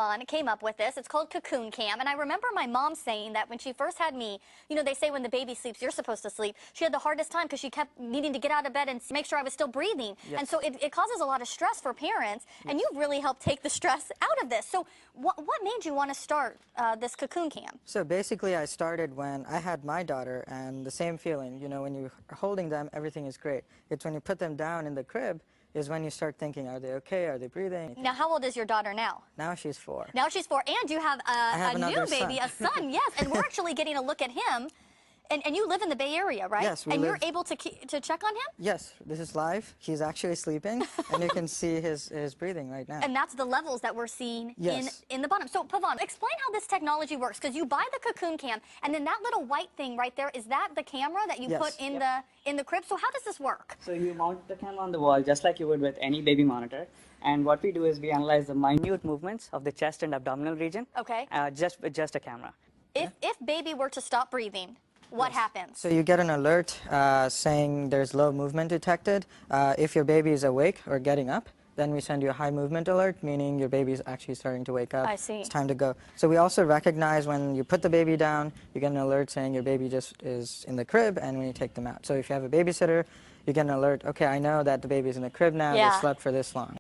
Pavon came up with this. It's called Cocoon Cam. And I remember my mom saying that when she first had me, you know, they say when the baby sleeps, you're supposed to sleep. She had the hardest time because she kept needing to get out of bed and make sure I was still breathing. Yes. And so it causes a lot of stress for parents. Yes. And you've really helped take the stress out of this. So what made you want to start this Cocoon Cam? So basically I started when I had my daughter, and the same feeling, you know, when you're holding them, everything is great. It's when you put them down in the crib is when you start thinking, are they okay? Are they breathing? Now, how old is your daughter now? Now she's 4. Now she's 4, and you have a new baby, a son, yes. And we're actually getting a look at him. And you live in the Bay Area, right? Yes, we And live... you're able to check on him? Yes, this is live. He's actually sleeping, and you can see his breathing right now. And that's the levels that we're seeing yes. in the bottom. So, Pavon, explain how this technology works, because you buy the Cocoon Cam, and then that little white thing right there, is that the camera that you yes. put in the crib? So how does this work? So you mount the camera on the wall just like you would with any baby monitor. And what we do is we analyze the minute movements of the chest and abdominal region. Okay. Just with just a camera. If baby were to stop breathing, what yes. happens? So you get an alert saying there's low movement detected. If your baby is awake or getting up, then we send you a high movement alert, meaning your baby is actually starting to wake up. I see. It's time to go. So we also recognize when you put the baby down, you get an alert saying your baby just is in the crib, and when you take them out. So if you have a babysitter, you get an alert, okay, I know that the baby's in the crib now, they slept for this long.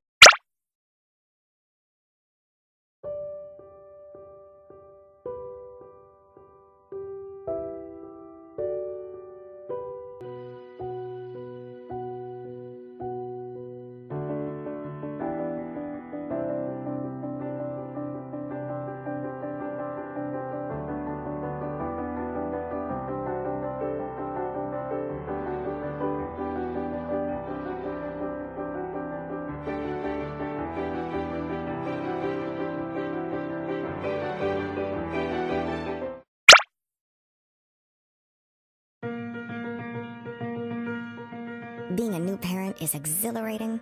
Being a new parent is exhilarating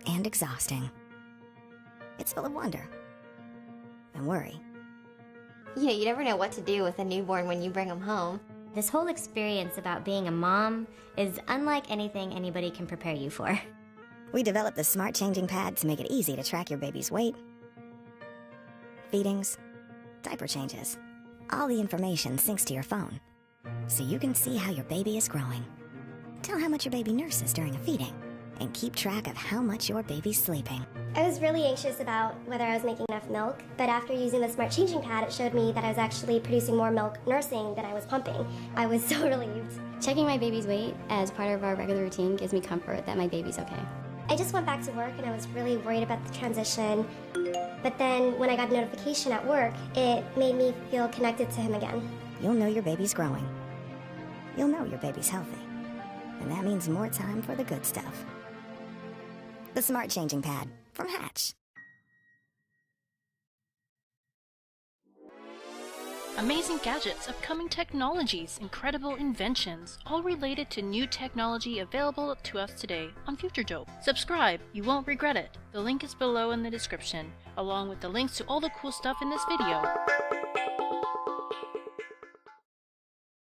and exhausting. It's full of wonder and worry. Yeah, you never know what to do with a newborn when you bring them home. This whole experience about being a mom is unlike anything anybody can prepare you for. We developed the Smart Changing Pad to make it easy to track your baby's weight, feedings, diaper changes. All the information syncs to your phone, so you can see how your baby is growing. Tell how much your baby nurses during a feeding, and keep track of how much your baby's sleeping. I was really anxious about whether I was making enough milk, but after using the Smart Changing Pad, it showed me that I was actually producing more milk nursing than I was pumping. I was so relieved. Checking my baby's weight as part of our regular routine gives me comfort that my baby's okay. I just went back to work and I was really worried about the transition, but then when I got a notification at work, it made me feel connected to him again. You'll know your baby's growing. You'll know your baby's healthy. And that means more time for the good stuff. The Smart Changing Pad from Hatch. Amazing gadgets, upcoming technologies, incredible inventions, all related to new technology available to us today on Future Dope. Subscribe, you won't regret it. The link is below in the description, along with the links to all the cool stuff in this video.